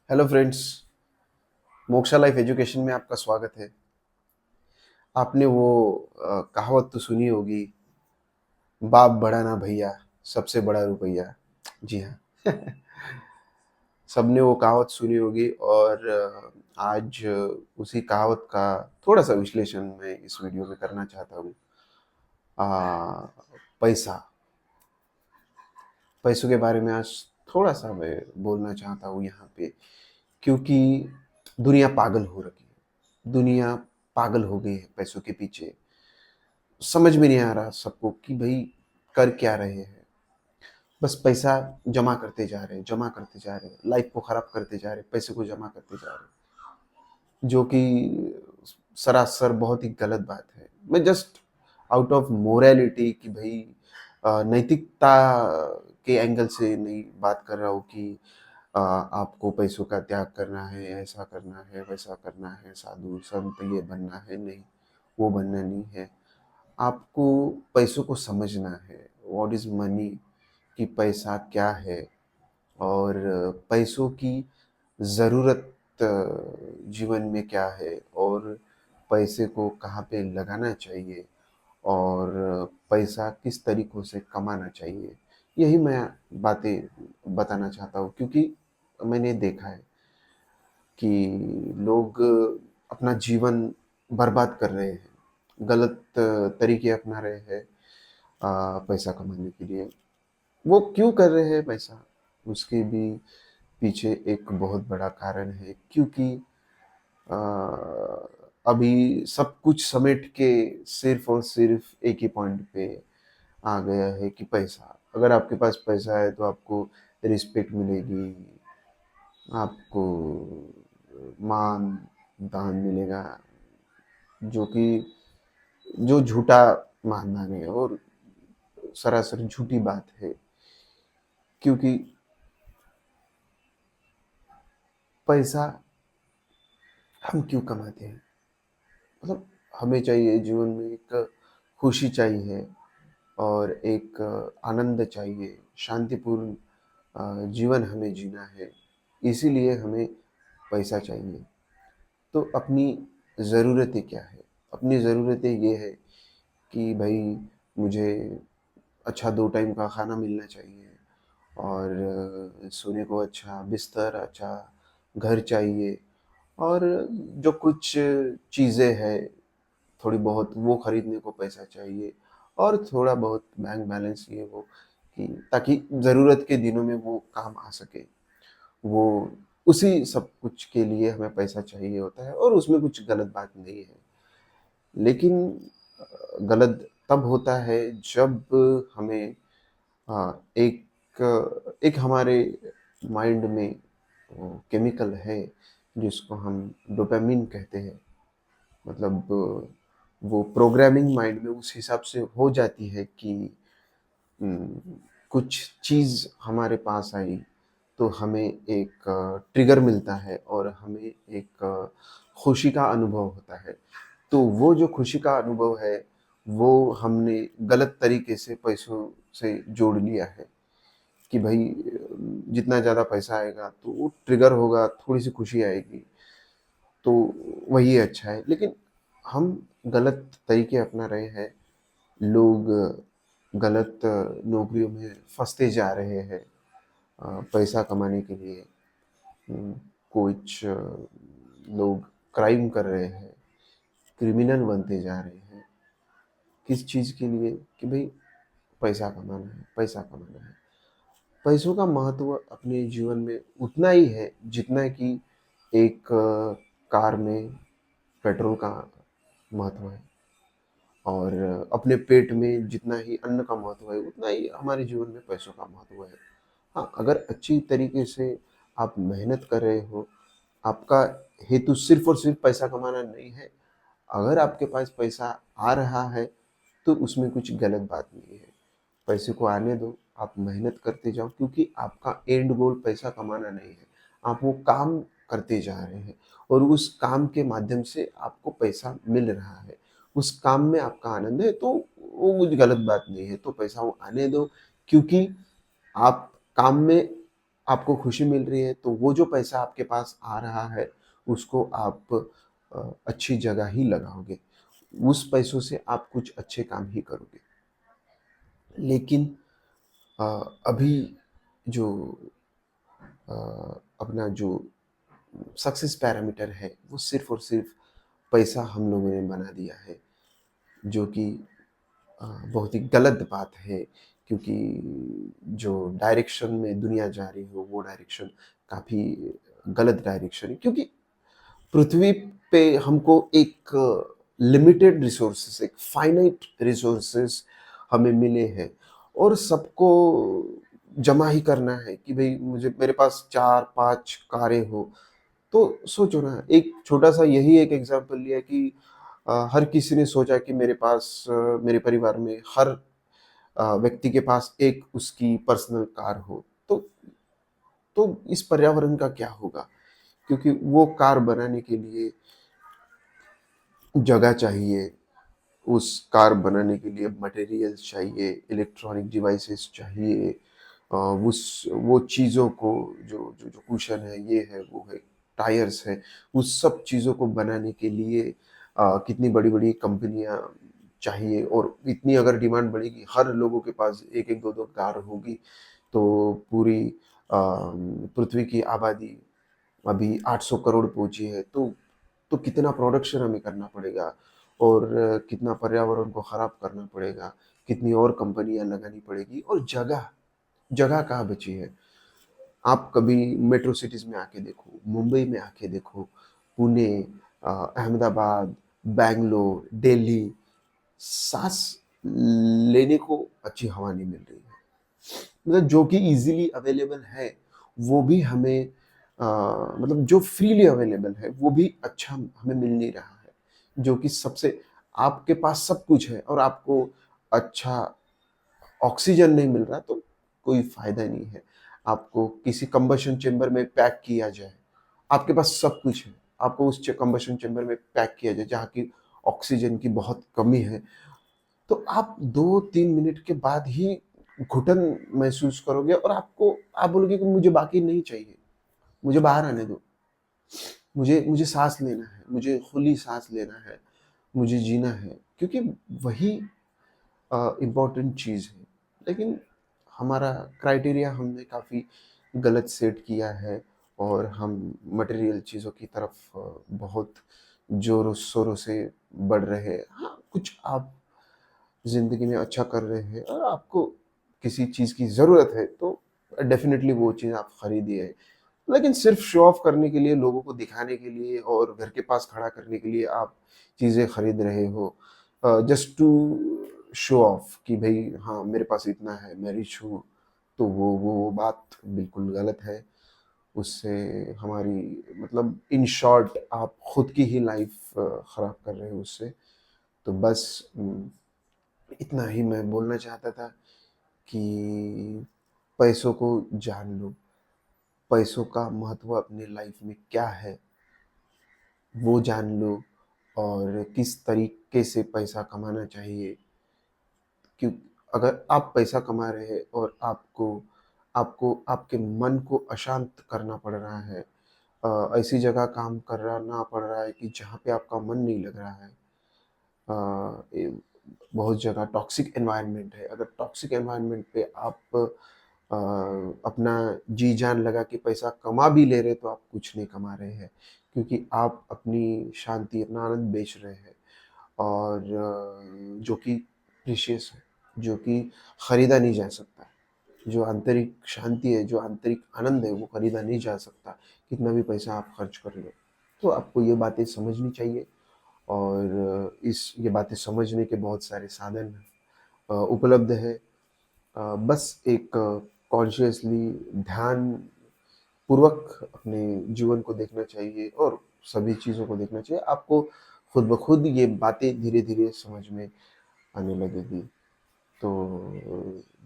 Hello friends. Moksha life education में आपका स्वागत है। आपने वो कहावत तो सुनी होगी, बाप बड़ा ना भैया, सबसे बड़ा रुपया। जी हाँ। सबने वो कहावत सुनी होगी और आज उसी कहावत का थोड़ा सा विश्लेषण मैं इस वीडियो में करना चाहता हूँ। पैसा, पैसों के बारे में आज थोड़ा सा मैं बोलना चाहता हूँ यहाँ पे, क्योंकि दुनिया पागल हो रखी है। दुनिया पागल हो गई है पैसों के पीछे। समझ में नहीं आ रहा सबको कि भाई कर क्या रहे हैं। बस पैसा जमा करते जा रहे हैं, जमा करते जा रहे हैं, लाइफ को खराब करते जा रहे हैं, पैसे को जमा करते जा रहे हैं, जो कि सरासर बहुत ही गलत बात है। मैं जस्ट आउट ऑफ मोरालिटी कि भाई नैतिकता के एंगल से नहीं बात कर रहा हूँ कि आपको पैसों का त्याग करना है, ऐसा करना है, वैसा करना है, साधु संत ये बनना है, नहीं, वो बनना नहीं है। आपको पैसों को समझना है, व्हाट इज़ मनी, कि पैसा क्या है और पैसों की ज़रूरत जीवन में क्या है और पैसे को कहाँ पे लगाना चाहिए और पैसा किस तरीक़ों से कमाना चाहिए। यही मैं बातें बताना चाहता हूँ, क्योंकि मैंने देखा है कि लोग अपना जीवन बर्बाद कर रहे हैं, गलत तरीके अपना रहे हैं पैसा कमाने के लिए। वो क्यों कर रहे हैं पैसा, उसके भी पीछे एक बहुत बड़ा कारण है, क्योंकि अ, अभी सब कुछ समेट के सिर्फ और सिर्फ एक ही पॉइंट पे आ गया है कि पैसा। अगर आपके पास पैसा है तो आपको रिस्पेक्ट मिलेगी, आपको मान दान मिलेगा, जो कि जो झूठा मान दान है और सरासर झूठी बात है। क्योंकि पैसा हम क्यों कमाते हैं, मतलब हमें चाहिए जीवन में एक खुशी चाहिए और एक आनंद चाहिए, शांतिपूर्ण जीवन हमें जीना है, इसीलिए हमें पैसा चाहिए। तो अपनी ज़रूरतें क्या है? अपनी ज़रूरतें ये है कि भाई मुझे अच्छा 2 टाइम का खाना मिलना चाहिए और सोने को अच्छा बिस्तर, अच्छा घर चाहिए और जो कुछ चीज़ें हैं थोड़ी बहुत वो खरीदने को पैसा चाहिए और थोड़ा बहुत बैंक बैलेंस ये वो, कि ताकि ज़रूरत के दिनों में वो काम आ सके। वो उसी सब कुछ के लिए हमें पैसा चाहिए होता है और उसमें कुछ गलत बात नहीं है। लेकिन गलत तब होता है जब हमें एक हमारे माइंड में केमिकल है जिसको हम डोपामिन कहते हैं। मतलब वो प्रोग्रामिंग माइंड में उस हिसाब से हो जाती है कि कुछ चीज़ हमारे पास आई तो हमें एक ट्रिगर मिलता है और हमें एक खुशी का अनुभव होता है। तो वो जो खुशी का अनुभव है वो हमने गलत तरीके से पैसों से जोड़ लिया है कि भाई जितना ज़्यादा पैसा आएगा तो वो ट्रिगर होगा, थोड़ी सी खुशी आएगी, तो वही अच्छा है। लेकिन हम गलत तरीके अपना रहे हैं। लोग गलत नौकरियों में फँसते जा रहे हैं पैसा कमाने के लिए। उम, कुछ लोग क्राइम कर रहे हैं, क्रिमिनल बनते जा रहे हैं। किस चीज़ के लिए? कि भई पैसा कमाना है, पैसा कमाना है। पैसों का महत्व अपने जीवन में उतना ही है जितना कि एक कार में पेट्रोल का महत्व है और अपने पेट में जितना ही अन्न का महत्व है उतना ही हमारे जीवन में पैसों का महत्व है। हाँ, अगर अच्छी तरीके से आप मेहनत कर रहे हो, आपका हेतु सिर्फ़ और सिर्फ़ पैसा कमाना नहीं है, अगर आपके पास पैसा आ रहा है तो उसमें कुछ गलत बात नहीं है। पैसे को आने दो, आप मेहनत करते जाओ, क्योंकि आपका एंड गोल पैसा कमाना नहीं है। आप वो काम करते जा रहे हैं और उस काम के माध्यम से आपको पैसा मिल रहा है। उस काम में आपका आनंद है तो वो कुछ गलत बात नहीं है, तो पैसा वो आने दो, क्योंकि आप काम में आपको खुशी मिल रही है तो वो जो पैसा आपके पास आ रहा है उसको आप अच्छी जगह ही लगाओगे। उस पैसों से आप कुछ अच्छे काम ही करोगे। लेकिन अ, अभी जो अपना जो सक्सेस पैरामीटर है वो सिर्फ़ और सिर्फ़ पैसा हम लोगों ने बना दिया है, जो कि बहुत ही गलत बात है, क्योंकि जो डायरेक्शन में दुनिया जा रही हो वो डायरेक्शन काफ़ी गलत डायरेक्शन है, क्योंकि पृथ्वी पे हमको एक लिमिटेड रिसोर्सेस, एक फाइनाइट रिसोर्सेस हमें मिले हैं और सबको जमा ही करना है कि भाई मुझे मेरे पास 4-5 कारें हो। तो सोचो ना, एक छोटा-सा यही एक एग्ज़ाम्पल लिया कि हर किसी ने सोचा कि मेरे पास मेरे परिवार में हर व्यक्ति के पास एक उसकी पर्सनल कार हो। तो तो इस पर्यावरण का क्या होगा? क्योंकि वो कार बनाने के लिए जगह चाहिए, उस कार बनाने के लिए मटेरियल्स चाहिए, इलेक्ट्रॉनिक डिवाइसेस चाहिए, उस वो चीज़ों को जो जो जो कुशन है, ये है, वो है, टायर्स हैं, उस सब चीज़ों को बनाने के लिए कितनी बड़ी-बड़ी कंपनियाँ चाहिए, और इतनी अगर डिमांड बढ़ेगी, हर लोगों के पास 1-1 2-2 कार होगी, तो पूरी पृथ्वी की आबादी अभी 800 करोड़ पहुँची है, तो कितना प्रोडक्शन हमें करना पड़ेगा और कितना पर्यावरण को खराब करना पड़ेगा, कितनी और कंपनियाँ लगानी पड़ेगी, और जगह, जगह कहाँ बची है? आप कभी मेट्रो सिटीज़ में आके देखो, मुंबई में आके देखो, पुणे, अहमदाबाद, बैंगलोर, दिल्ली, साँस लेने को अच्छी हवा नहीं मिल रही है। मतलब जो कि ईज़िली अवेलेबल है, वो भी हमें मतलब जो फ्रीली अवेलेबल है, वो भी अच्छा हमें मिल नहीं रहा है। जो कि सबसे, आपके पास सब कुछ है और आपको अच्छा ऑक्सीजन नहीं मिल रहा, तो कोई फ़ायदा नहीं है। आपको किसी कंबशन चेंबर में पैक किया जाए, आपके पास सब कुछ है, आपको उस च कंबशन चेंबर में पैक किया जाए जहाँ की ऑक्सीजन की बहुत कमी है, तो आप 2-3 मिनट के बाद ही घुटन महसूस करोगे और आप बोलोगे कि मुझे बाकी नहीं चाहिए, मुझे बाहर आने दो। मुझे मुझे साँस लेना है, मुझे खुली साँस लेना है, मुझे जीना है, क्योंकि वही इम्पोर्टेंट चीज़ है। लेकिन हमारा क्राइटेरिया हमने काफ़ी गलत सेट किया है और हम मटेरियल चीज़ों की तरफ बहुत ज़ोरों-शोरों से बढ़ रहे हैं। हाँ, कुछ आप ज़िंदगी में अच्छा कर रहे हैं और आपको किसी चीज़ की ज़रूरत है, तो डेफ़िनेटली वो चीज़ आप खरीदिए। लेकिन सिर्फ़ शो ऑफ करने के लिए, लोगों को दिखाने के लिए और घर के पास खड़ा करने के लिए आप चीज़ें खरीद रहे हो, जस्ट टू शो ऑफ कि भई हाँ, मेरे पास इतना है, मैं रिच हूँ, तो वो बात बिल्कुल गलत है। उससे हमारी, मतलब इन शॉर्ट आप खुद की ही लाइफ़ ख़राब कर रहे हो उससे। तो बस इतना ही मैं बोलना चाहता था कि पैसों को जान लो, पैसों का महत्व अपनी लाइफ में क्या है, वो जान लो, और किस तरीके से पैसा कमाना चाहिए। क्यों, अगर आप पैसा कमा रहे हैं और आपको आपको आपके मन को अशांत करना पड़ रहा है, ऐसी जगह काम करना पड़ रहा है कि जहाँ पे आपका मन नहीं लग रहा है, ए, बहुत जगह टॉक्सिक एनवायरनमेंट है। अगर टॉक्सिक एनवायरनमेंट पे आप अपना जी जान लगा के पैसा कमा भी ले रहे, तो आप कुछ नहीं कमा रहे हैं, क्योंकि आप अपनी शांति, अपना आनंद बेच रहे हैं, और जो कि प्रीशियस है, जो कि खरीदा नहीं जा सकता। जो आंतरिक शांति है, जो आंतरिक आनंद है, वो खरीदा नहीं जा सकता, कितना भी पैसा आप खर्च कर लो। तो आपको ये बातें समझनी चाहिए, और इस ये बातें समझने के बहुत सारे साधन उपलब्ध है। बस एक कॉन्शियसली ध्यानपूर्वक अपने जीवन को देखना चाहिए और सभी चीज़ों को देखना चाहिए। आपको खुद ब खुद ये बातें धीरे-धीरे समझ में आने लगेगी। तो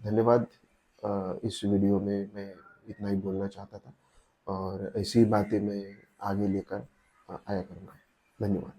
धन्यवाद। इस वीडियो में मैं इतना ही बोलना चाहता था, और ऐसी ही बातें मैं आगे लेकर आया करूँगा। धन्यवाद।